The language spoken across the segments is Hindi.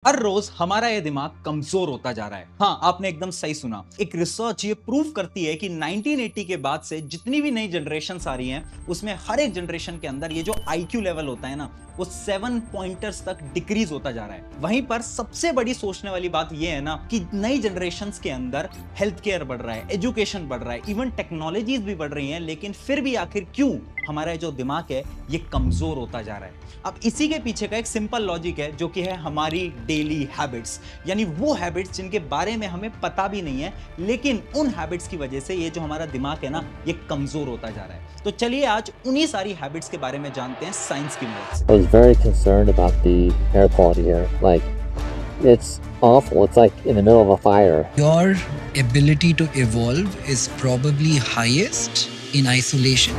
हर रोज हमारा ये दिमाग कमजोर होता जा रहा है। हाँ, आपने एकदम सही सुना। एक रिसर्च ये प्रूव करती है कि 1980 के बाद से जितनी भी नई जनरेशन आ रही हैं, उसमें हर एक जनरेशन के अंदर ये जो आईक्यू लेवल होता है ना, वो 7 पॉइंटर्स तक डिक्रीज होता जा रहा है। वहीं पर सबसे बड़ी सोचने वाली बात ये है ना कि नई जनरेशन के अंदर हेल्थ केयर बढ़ रहा है, एजुकेशन बढ़ रहा है, इवन टेक्नोलॉजीज भी बढ़ रही हैं, लेकिन फिर भी आखिर क्यों हमारा जो दिमाग है ये कमजोर होता जा रहा है। अब इसी के पीछे का एक सिंपल लॉजिक है, जो कि है हमारी डेली हैबिट्स, यानी वो हैबिट्स जिनके बारे में हमें पता भी नहीं है, लेकिन उन हैबिट्स की वजह से ये जो हमारा दिमाग है ना, ये कमजोर होता जा रहा है। तो चलिए आज उन्हीं सारी हैबिट्स के बारे में जानते हैं साइंस की मदद से। I was very concerned about the air quality here. Like, it's awful. It's like in the middle of a fire. Your ability to evolve is probably highest in isolation.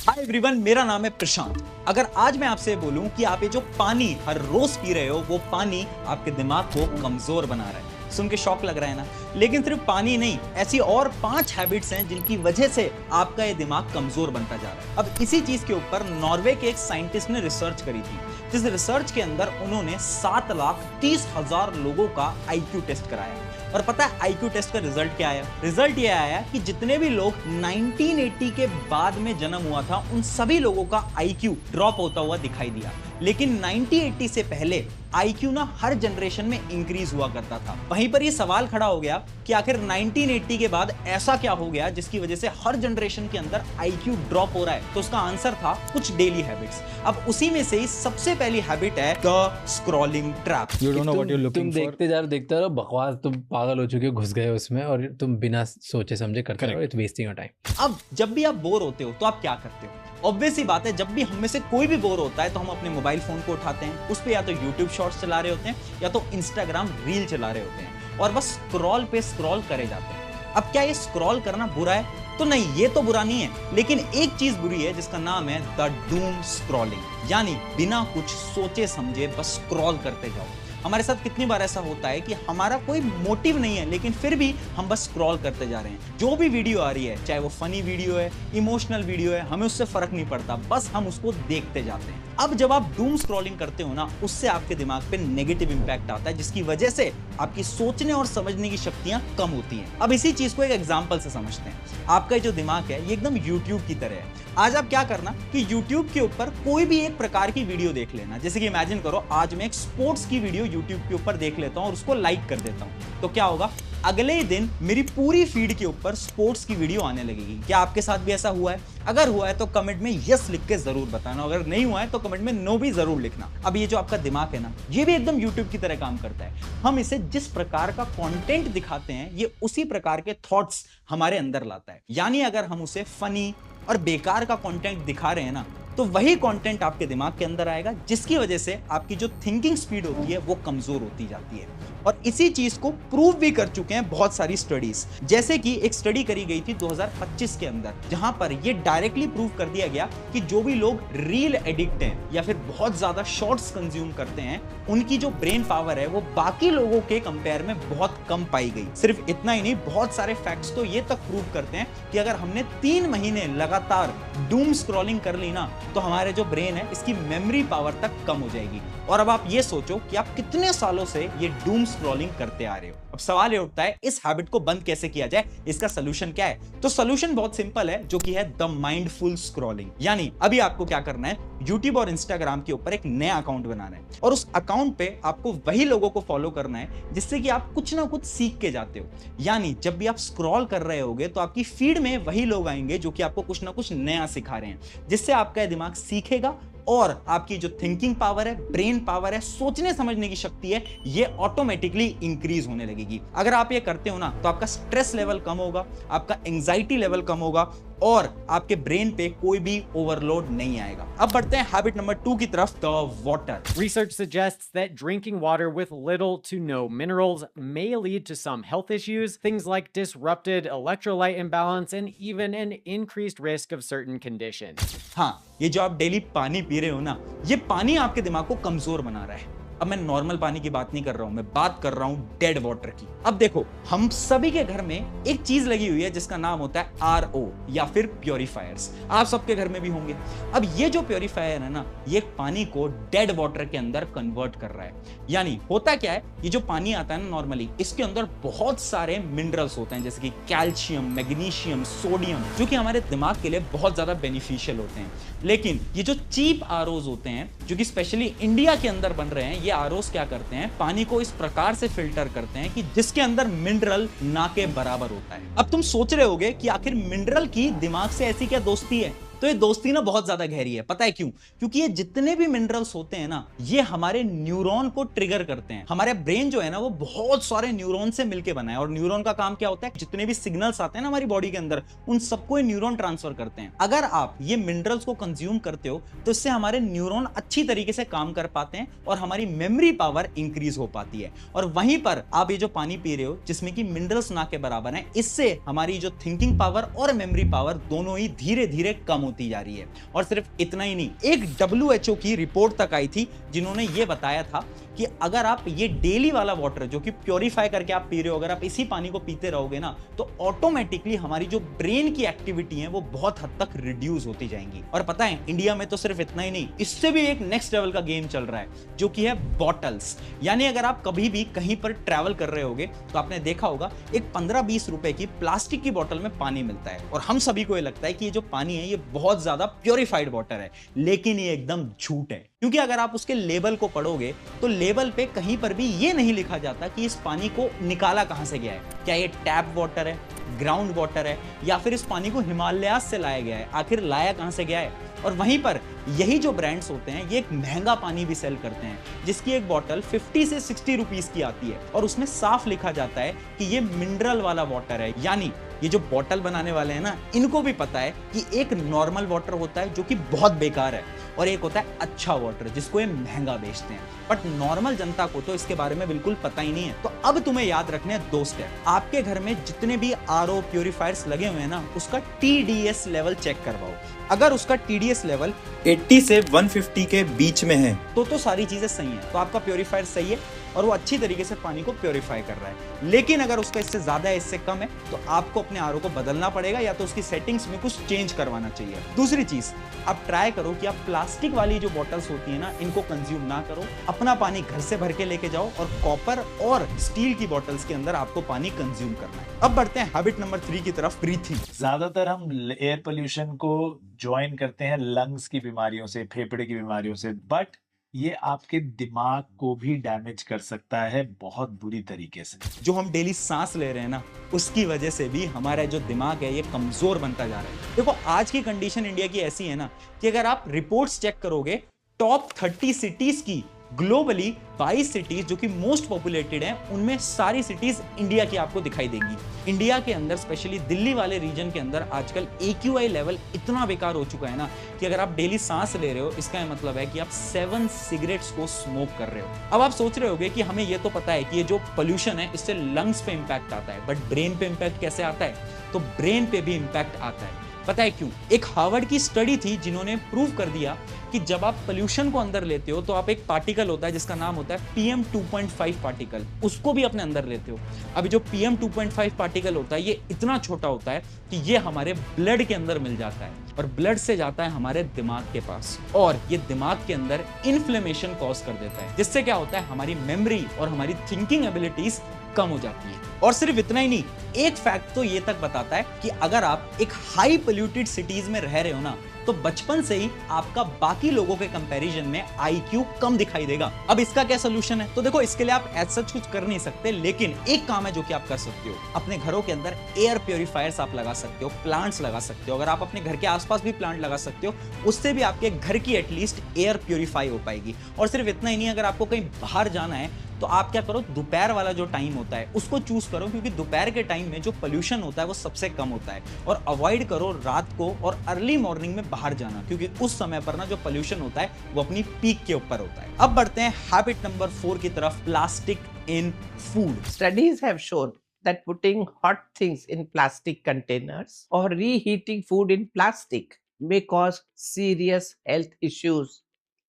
Hi everyone, मेरा नाम है प्रशांत। अगर आज मैं आपसे बोलूं कि आप ये जो पानी हर रोज पी रहे हो, वो पानी आपके दिमाग को कमजोर बना रहा है, सुन के शौक लग रहा है ना? लेकिन सिर्फ पानी नहीं, ऐसी और 5 हैबिट्स हैं जिनकी वजह से आपका ये दिमाग कमजोर बनता जा रहा है। अब इसी चीज के ऊपर नॉर्वे के एक साइंटिस्ट ने रिसर्च करी थी, जिस रिसर्च के अंदर उन्होंने 7,30,000 लोगों का आईक्यू टेस्ट कराया। और पता है आईक्यू टेस्ट का रिजल्ट क्या आया? रिजल्ट ये आया कि जितने भी लोग 1980 के बाद में जन्म हुआ था, उन सभी लोगों का आईक्यू ड्रॉप होता हुआ दिखाई दिया। लेकिन 1980 से पहले आईक्यू ना हर जनरेशन में इंक्रीज हुआ करता था। वहीं पर ये सवाल खड़ा हो गया कि आखिर 1980 के बाद ऐसा क्या हो गया जिसकी वजह से हर जनरेशन के अंदर आईक्यू ड्रॉप हो रहा है? तो उसका आंसर था कुछ डेली हैबिट्स। अब उसी में से ही सबसे पहली हैबिट है the scrolling trap. You don't know what you're looking तुम for. देखते रहो बकवास, तुम पागल हो चुके हो, घुस गए उसमें और तुम बिना सोचे समझे करते Correct. रहो, इट्स वेस्टिंग योर टाइम। अब जब भी आप बोर होते हो तो आप क्या करते हो? ऑब्वियस सी बात है, जब भी हम में से कोई भी बोर होता है तो हम अपने मोबाइल फोन को उठाते हैं, उस पे या तो YouTube शॉर्ट्स चला रहे होते हैं या तो Instagram रील चला रहे होते हैं, और बस स्क्रॉल पे स्क्रॉल करे जाते हैं। अब क्या ये स्क्रॉल करना बुरा है? तो नहीं, ये तो बुरा नहीं है, लेकिन एक चीज बुरी है जिसका नाम है द डूम स्क्रॉलिंग, यानी बिना कुछ सोचे समझे बस स्क्रॉल करते जाओ। हमारे साथ कितनी बार ऐसा होता है कि हमारा कोई मोटिव नहीं है, लेकिन फिर भी हम बस स्क्रॉल करते जा रहे हैं। जो भी वीडियो आ रही है, चाहे वो फनी वीडियो है, इमोशनल वीडियो है, हमें उससे फर्क नहीं पड़ता, बस हम उसको देखते जाते हैं। अब जब आप डूम स्क्रॉलिंग करते हो ना, उससे आपके दिमाग पे नेगेटिव इंपैक्ट आता है, जिसकी वजह से आपकी सोचने और समझने की शक्तियां कम होती हैं। अब इसी चीज को एक एग्जांपल से समझते हैं। आपका ये जो दिमाग है ये एकदम यूट्यूब की तरह है। आज आप क्या करना कि यूट्यूब के ऊपर कोई भी एक प्रकार की वीडियो देख लेना। जैसे कि इमेजिन करो, आज मैं एक स्पोर्ट्स की वीडियो यूट्यूब के ऊपर देख लेता हूं और उसको लाइक कर देता हूं, तो क्या होगा? अगले ही दिन मेरी पूरी फीड के ऊपर स्पोर्ट्स की वीडियो आने लगेगी। क्या आपके साथ भी ऐसा हुआ है? अगर हुआ है तो कमेंट में यस लिख के जरूर बताना, अगर नहीं हुआ है तो कमेंट में नो भी जरूर लिखना। अब ये जो आपका दिमाग है ना, ये भी एकदम यूट्यूब की तरह काम करता है। हम इसे जिस प्रकार का कंटेंट दिखाते हैं, ये उसी प्रकार के थॉट्स हमारे अंदर लाता है। यानी अगर हम उसे फनी और बेकार का कंटेंट दिखा रहे हैं ना, तो वही कंटेंट आपके दिमाग के अंदर आएगा, जिसकी वजह से आपकी जो थिंकिंग स्पीड होती है वो कमजोर होती जाती है। और इसी चीज को प्रूव भी कर चुके हैं बहुत सारी स्टडीज। जैसे कि एक स्टडी करी गई थी 2025 के अंदर, जहां पर ये डायरेक्टली प्रूव कर दिया गया कि जो भी लोग रील एडिक्ट हैं या फिर बहुत ज्यादा शॉर्ट्स कंज्यूम करते हैं, उनकी जो ब्रेन पावर है वो बाकी लोगों के कंपेयर में बहुत कम पाई गई। सिर्फ इतना ही नहीं, बहुत सारे फैक्ट्स तो ये तक प्रूव करते हैं कि अगर हमने 3 महीने लगातार डूम स्क्रॉलिंग कर ली ना, तो हमारे जो ब्रेन है इसकी मेमोरी पावर तक कम हो जाएगी। और अब आप ये सोचो कि आप कितने सालों से ये डूम स्क्रॉलिंग करते आ रहे हो। अब सवाल ये उठता है, इस हैबिट को बंद कैसे किया जाए? इसका सोल्यूशन क्या है? तो सोल्यूशन बहुत सिंपल है, जो कि है द माइंडफुल स्क्रॉलिंग। यानी अभी आपको क्या करना है, यूट्यूब और इंस्टाग्राम के ऊपर एक नया अकाउंट बनाना है, और उस अकाउंट पे आपको वही लोगों को फॉलो करना है जिससे कि आप कुछ ना कुछ सीख के जाते हो। यानी जब भी आप स्क्रॉल कर रहे होगे तो आपकी फीड में वही लोग आएंगे जो कि आपको कुछ ना कुछ नया सिखा रहे हैं, जिससे आपका दिमाग सीखेगा और आपकी जो थिंकिंग पावर है, ब्रेन पावर है, सोचने समझने की शक्ति है, ये ऑटोमेटिकली इंक्रीज होने लगेगी। अगर आप ये करते हो ना, तो आपका स्ट्रेस लेवल कम होगा, आपका एंजाइटी लेवल कम होगा, और आपके ब्रेन पे कोई भी ओवरलोड नहीं आएगा। अब बढ़ते हैं हैबिट नंबर 2 की तरफ, the water. Research suggests that drinking water with little to no minerals may lead to some health issues, things like disrupted electrolyte imbalance and even an increased risk of certain conditions. हाँ, ये जो आप डेली पानी पी रहे हो ना, ये पानी आपके दिमाग को कमजोर बना रहा है। अब मैं नॉर्मल पानी की बात नहीं कर रहा हूं, मैं बात कर रहा हूं डेड वाटर की। अब देखो, हम सभी के घर में एक चीज लगी हुई है जिसका नाम होता है आरओ या फिर प्योरीफायर्स। आप सबके घर में भी होंगे। अब ये जो प्योरीफायर है ना, ये पानी को डेड वाटर के अंदर कन्वर्ट कर रहा है। यानी होता क्या है, ये जो पानी आता है ना नॉर्मली, इसके अंदर बहुत सारे मिनरल्स होते हैं, जैसे कि कैल्शियम, मैग्नीशियम, सोडियम, जो कि हमारे दिमाग के लिए बहुत ज्यादा बेनिफिशियल होते हैं। लेकिन ये जो चीप आरओज होते हैं, जो कि स्पेशली इंडिया के अंदर बन रहे हैं, ये आरओज क्या करते हैं, पानी को इस प्रकार से फिल्टर करते हैं कि जिसके अंदर मिनरल ना के बराबर होता है। अब तुम सोच रहे होगे कि आखिर मिनरल की दिमाग से ऐसी क्या दोस्ती है? तो ये दोस्ती ना बहुत ज्यादा गहरी है। पता है क्यों? क्योंकि ये जितने भी मिनरल्स होते हैं ना, ये हमारे न्यूरॉन को ट्रिगर करते हैं। हमारे ब्रेन जो है ना, वो बहुत सारे न्यूरॉन से मिलकर बना है, और न्यूरॉन का काम क्या होता है, जितने भी सिग्नल्स आते हैं ना हमारी बॉडी के अंदर, उन सबको ये न्यूरॉन ट्रांसफर करते हैं। अगर आप ये मिनरल्स को कंज्यूम करते हो तो इससे हमारे न्यूरॉन अच्छी तरीके से काम कर पाते हैं और हमारी मेमोरी पावर इंक्रीज हो पाती है। और वहीं पर आप ये जो पानी पी रहे हो, जिसमें कि मिनरल्स ना के बराबर हैं, इससे हमारी जो थिंकिंग पावर और मेमोरी पावर दोनों ही धीरे धीरे कम होती जा रही है। और सिर्फ इतना ही नहीं, एक WHO की रिपोर्ट तक आई थी जिन्होंने ये बताया था कि अगर आप ये डेली वाला वाटर जो कि प्योरीफाई करके आप पी रहे हो, अगर आप इसी पानी को पीते रहोगे ना, तो ऑटोमेटिकली हमारी जो ब्रेन की एक्टिविटी है वो बहुत हद तक रिड्यूस होती जाएंगी। और पता है, इंडिया में तो सिर्फ इतना ही नहीं, इससे भी एक नेक्स्ट लेवल का गेम चल रहा है, जो कि है बॉटल्स। यानी अगर आप कभी भी कहीं पर ट्रैवल कर रहे होगे तो आपने देखा होगा एक 15-20 रुपए की प्लास्टिक की बोतल में पानी मिलता है, और हम सभी को ये लगता है कि ये जो पानी है ये बहुत ज्यादा प्योरीफाइड वाटर है। लेकिन ये एकदम झूठ है, क्योंकि अगर आप उसके लेबल को पढ़ोगे तो लेबल पे कहीं पर भी ये नहीं लिखा जाता कि इस पानी को निकाला कहां से गया है। क्या ये टैप वाटर है, ग्राउंड वाटर है, या फिर इस पानी को हिमालय से लाया गया है? आखिर लाया कहां से गया है? और वहीं पर यही जो ब्रांड्स होते हैं, ये एक महंगा पानी भी सेल करते हैं, जिसकी एक बोतल 50 से 60 रुपीस की आती है, और उसमें साफ लिखा जाता है कि ये मिनरल वाला वाटर है। यानी ये जो बोतल बनाने वाले हैं ना, इनको भी पता है कि एक नॉर्मल वाटर होता है जो कि बहुत बेकार है, और एक होता है अच्छा वाटर जिसको ये महंगा बेचते हैं। बट नॉर्मल जनता को तो इसके बारे में बिल्कुल पता ही नहीं है। तो अब तुम्हें याद रखने हैं 2 स्टेप। आपके घर में जितने भी आरओ प्यूरिफायर्स लगे हुए हैं ना, उसका TDS लेवल चेक करवाओ। अगर उसका TDS लेवल 80 से 150 के बीच में है तो सारी चीजें सही हैं, तो आपका प्योरीफायर सही है और वो अच्छी तरीके से पानी को प्योरीफाई कर रहा है। लेकिन अगर उसका इससे ज्यादा है, इससे कम है, तो आपको अपने आरओ को बदलना पड़ेगा, या तो उसकी सेटिंग्स में कुछ चेंज करवाना चाहिए। दूसरी चीज, आप ट्राई करो कि आप प्लास्टिक वाली जो बॉटल्स होती है ना, इनको कंज्यूम ना करो। अपना पानी घर से भर के लेके जाओ, और कॉपर और स्टील की बॉटल्स के अंदर आपको पानी कंज्यूम करना है। अब बढ़ते हैं हैबिट नंबर 3 की तरफ, ब्रीथिंग। ज्यादातर हम एयर पोल्यूशन को ज्वाइन करते हैं लंग्स की बीमारियों से, फेफड़े की बीमारियों से, बट ये आपके दिमाग को भी डैमेज कर सकता है बहुत बुरी तरीके से। जो हम डेली सांस ले रहे हैं ना, उसकी वजह से भी हमारा जो दिमाग है ये कमजोर बनता जा रहा है। देखो, आज की कंडीशन इंडिया की ऐसी है ना कि अगर आप रिपोर्ट्स चेक करोगे, टॉप 30 सिटीज की ग्लोबली 22 सिटीज जो कि मोस्ट पॉपुलेटेड हैं, उनमें सारी सिटीज इंडिया की आपको दिखाई देंगी। इंडिया के अंदर स्पेशली दिल्ली वाले रीजन के अंदर आजकल AQI लेवल इतना बेकार हो चुका है ना कि अगर आप डेली सांस ले रहे हो, इसका मतलब है कि आप 7 सिगरेट्स को स्मोक कर रहे हो। अब आप सोच रहे होगे कि हमें ये तो पता है कि ये जो पोल्यूशन है इससे लंग्स पे इंपैक्ट आता है, बट ब्रेन पे इंपैक्ट कैसे आता है? तो ब्रेन पे भी इंपैक्ट आता है। पता है क्यों? एक हार्वर्ड की स्टडी थी जिन्होंने प्रूव कर दिया कि जब आप पोल्यूशन को अंदर लेते हो तो आप एक पार्टिकल होता है जिसका नाम होता है PM2.5 पार्टिकल, उसको भी अपने अंदर लेते हो। अभी जो PM2.5 पार्टिकल होता है ये इतना छोटा होता है कि ये हमारे ब्लड के अंदर मिल जाता है, और ब्लड से जाता है हमारे दिमाग के पास, और ये दिमाग के अंदर इन्फ्लेमेशन कॉज कर देता है, जिससे क्या होता है, हमारी मेमोरी और हमारी थिंकिंग एबिलिटीज कम हो जाती है। और सिर्फ इतना ही नहीं, एक फैक्ट तो ये तक बताता है कि अगर आप एक हाई पोल्यूटेड सिटीज में रह रहे हो ना, तो बचपन से ही आपका बाकी लोगों के कंपैरिजन में IQ कम दिखाई देगा। अब इसका क्या सोल्यूशन है? तो देखो, इसके लिए आप एज सच कुछ कर नहीं सकते, लेकिन एक काम है जो कि आप कर सकते हो। अपने घरों के अंदर एयर प्योरीफायर्स आप लगा सकते हो, प्लांट्स लगा सकते हो। अगर आप अपने घर के आसपास भी प्लांट लगा सकते हो, उससे भी आपके घर की एटलीस्ट एयर प्योरीफाई हो पाएगी। और सिर्फ इतना ही नहीं, अगर आपको कहीं बाहर जाना है तो आप क्या करो, दोपहर वाला जो टाइम होता है उसको चूज करो, क्योंकि दोपहर के टाइम में जो पोल्यूशन होता है वो सबसे कम होता है। और अवॉइड करो रात को और अर्ली मॉर्निंग में बाहर जाना, क्योंकि उस समय पर ना जो पोल्यूशन होता है वो अपनी पीक के ऊपर होता है। अब बढ़ते हैं हैबिट नंबर 4 की तरफ, plastic in food. Studies have shown that putting hot things in plastic containers or reheating food in plastic may cause serious health issues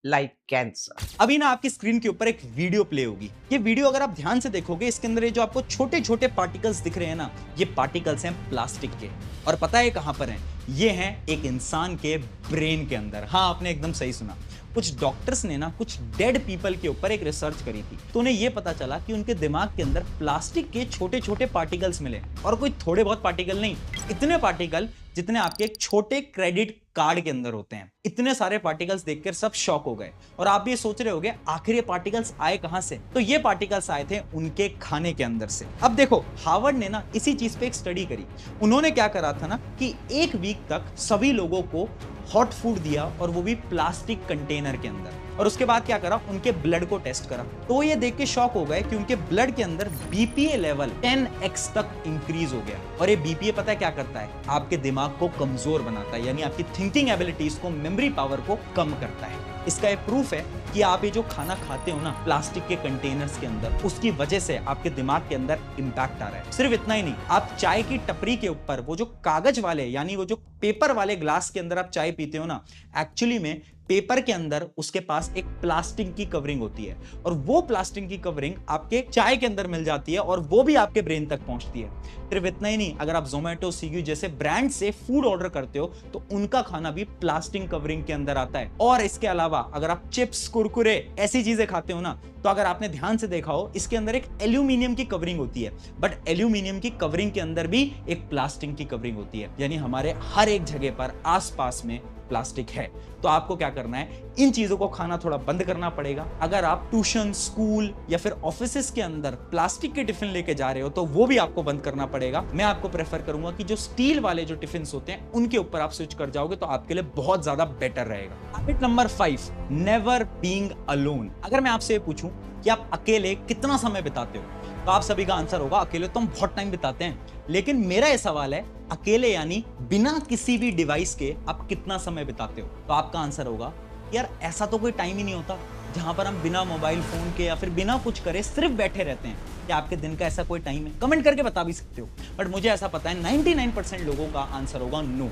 like cancer. अभी ना आपकी स्क्रीन के ऊपर एक वीडियो प्ले होगी। ये वीडियो अगर आप ध्यान से देखोगे, इसके अंदर ये जो आपको छोटे छोटे पार्टिकल्स दिख रहे हैं ना, ये पार्टिकल्स हैं प्लास्टिक के। और पता है कहां पर हैं? ये हैं एक इंसान के ब्रेन के अंदर। हाँ, आपने एकदम सही सुना। कुछ डॉक्टर्स ने ना कुछ डेड पीपल के ऊपर एक रिसर्च करी थी, तो उन्हें यह पता चला कि उनके दिमाग के अंदर प्लास्टिक के छोटे छोटे पार्टिकल्स मिले। और कोई थोड़े बहुत पार्टिकल नहीं, इतने पार्टिकल जितने आपके एक छोटे क्रेडिट कार्ड के अंदर होते हैं। इतने सारे पार्टिकल्स देखकर सब शॉक हो गए। और आप ये सोच रहे होंगे आखिर ये पार्टिकल्स आए कहां से? तो ये पार्टिकल्स आए थे उनके खाने के अंदर से। अब देखो, हार्वर्ड ने ना इसी चीज पे एक स्टडी करी। उन्होंने क्या करा था ना कि एक वीक तक सभी लोगों को हॉट फूड दिया, और वो भी प्लास्टिक कंटेनर के अंदर। और उसके बाद क्या करा, उनके ब्लड को टेस्ट करा। तो ये देख के शॉक हो गए कि उनके ब्लड के अंदर बीपीए लेवल 10x तक इंक्रीज हो गया। और ये बीपीए पता है क्या करता है? आपके दिमाग को कमजोर बनाता है, यानी आपकी थिंकिंग एबिलिटीज को, मेमोरी पावर को कम करता है। इसका एक प्रूफ है कि आप ये जो खाना खाते हो ना प्लास्टिक के कंटेनर्स के अंदर, उसकी वजह से आपके दिमाग के अंदर इंपैक्ट आ रहा है। सिर्फ इतना ही नहीं, आप चाय की टपरी के ऊपर वो जो कागज वाले, यानी वो जो पेपर वाले ग्लास के अंदर आप चाय पीते हो ना, एक्चुअली में पेपर के अंदर उसके पास एक प्लास्टिक की कवरिंग होती है। और वो प्लास्टिक की कवरिंग आपके चाय के अंदर मिल जाती है, और वो भी आपके ब्रेन तक पहुंचती है। सिर्फ इतना ही नहीं, अगर आप जोमेटो, स्विगी जैसे ब्रांड से फूड ऑर्डर करते हो, तो उनका खाना भी प्लास्टिक कवरिंग के अंदर आता है। और इसके अलावा अगर आप चिप्स, कुरकुरे ऐसी चीजें खाते हो ना, तो अगर आपने ध्यान से देखा हो, इसके अंदर एक एल्यूमिनियम की कवरिंग होती है। बट एल्यूमिनियम की कवरिंग के अंदर भी एक प्लास्टिक की कवरिंग होती है। यानी हमारे हर एक जगह पर आसपास में प्लास्टिक है। तो आपको क्या करना है, इन चीजों को खाना थोड़ा बंद करना पड़ेगा। अगर आप ट्यूशन, स्कूल या फिर ऑफिसेस के अंदर प्लास्टिक के टिफिन लेके जा रहे हो, तो वो भी आपको बंद करना पड़ेगा। मैं आपको प्रेफर करूंगा कि जो स्टील वाले जो टिफिन होते हैं, उनके ऊपर आप स्विच कर जाओगे, तो आपके लिए बहुत ज्यादा बेटर रहेगा। Habit number 5, never being alone. अगर मैं आपसे पूछूं कि आप अकेले कितना समय बिताते हो, तो आप सभी का आंसर होगा अकेले तो हम बहुत टाइम बिताते हैं। लेकिन मेरा यह सवाल है, अकेले यानी बिना किसी भी डिवाइस के आप कितना समय बिताते हो? तो आपका आंसर होगा, यार ऐसा तो कोई टाइम ही नहीं होता जहां पर हम बिना मोबाइल फोन के या फिर बिना कुछ करे सिर्फ बैठे रहते हैं। क्या आपके दिन का ऐसा कोई टाइम है? कमेंट करके बता भी सकते हो। बट मुझे ऐसा पता है 99% लोगों का आंसर होगा नो।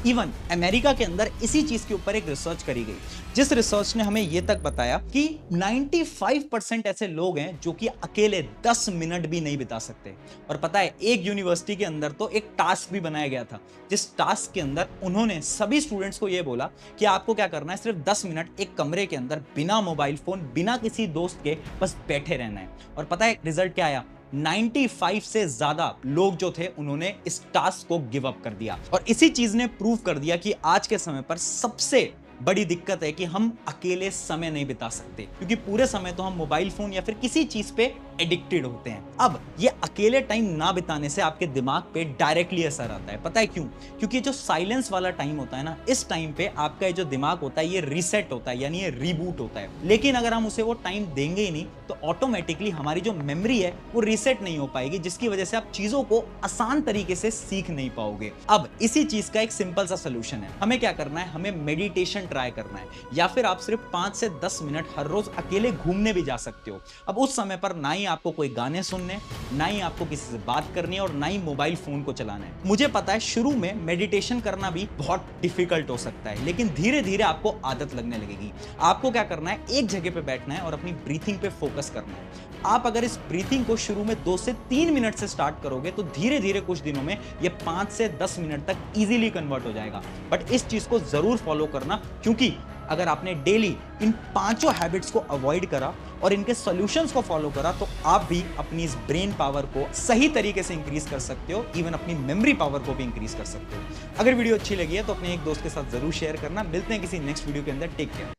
इवन अमेरिका के अंदर इसी चीज के ऊपर एक रिसर्च करी गई, जिस रिसर्च ने हमें यह तक बताया कि 95% ऐसे लोग हैं जो कि अकेले 10 मिनट भी नहीं बिता सकते। और पता है, एक यूनिवर्सिटी के अंदर तो एक टास्क भी बनाया गया था, जिस टास्क के अंदर उन्होंने सभी स्टूडेंट्स को यह बोला कि आपको क्या करना है, सिर्फ 10 मिनट एक कमरे के अंदर बिना मोबाइल फोन, बिना किसी दोस्त के बस बैठे रहना है। और पता है रिजल्ट क्या आया? 95 से ज्यादा लोग जो थे, उन्होंने इस टास्क को गिव अप कर दिया। और इसी चीज ने प्रूव कर दिया कि आज के समय पर सबसे बड़ी दिक्कत है कि हम अकेले समय नहीं बिता सकते, क्योंकि पूरे समय तो हम मोबाइल फोन या फिर किसी चीज पे एडिक्टेड होते हैं। अब ये अकेले टाइम ना बिताने से आपके दिमाग पे डायरेक्टली असर आता है। पता है क्यों? क्योंकि जो साइलेंस वाला टाइम होता है ना, इस टाइम पे आपका जो दिमाग होता है ये रीसेट होता है, यानी ये रीबूट होता है। लेकिन अगर हम उसे वो टाइम देंगे ही नहीं, तो ऑटोमेटिकली हमारी जो मेमोरी है वो रीसेट नहीं हो पाएगी, जिसकी वजह से आप चीजों को आसान तरीके से सीख नहीं पाओगे। अब इसी चीज का एक सिंपल सा सोल्यूशन है। हमें क्या करना है, हमें मेडिटेशन ट्राई करना है, या फिर आप सिर्फ 5 से 10 मिनट हर रोज अकेले घूमने भी जा सकते हो। अब उस समय पर ना ही आपको कोई गाने सुनने, ना ही आपको किसी से बात करनी है, और ना ही मोबाइल फोन को चलाना है। मुझे पता है शुरू में मेडिटेशन करना भी बहुत डिफिकल्ट हो सकता है, लेकिन धीरे धीरे आपको आदत लगने लगेगी। आपको क्या करना है, एक जगह पे बैठना है और अपनी ब्रीथिंग पे फोकस करना है। आप अगर इस ब्रीथिंग को शुरू में 2 से 3 मिनट से स्टार्ट करोगे, तो धीरे धीरे कुछ दिनों में ये 5 से 10 मिनट तक इजीली कन्वर्ट हो जाएगा। बट इस चीज को जरूर फॉलो करना, क्योंकि अगर आपने डेली इन 5 हैबिट्स को अवॉइड करा और इनके सॉल्यूशंस को फॉलो करा, तो आप भी अपनी इस ब्रेन पावर को सही तरीके से इंक्रीज कर सकते हो, इवन अपनी मेमोरी पावर को भी इंक्रीज कर सकते हो। अगर वीडियो अच्छी लगी है तो अपने एक दोस्त के साथ जरूर शेयर करना। मिलते हैं किसी नेक्स्ट वीडियो के अंदर। Take care.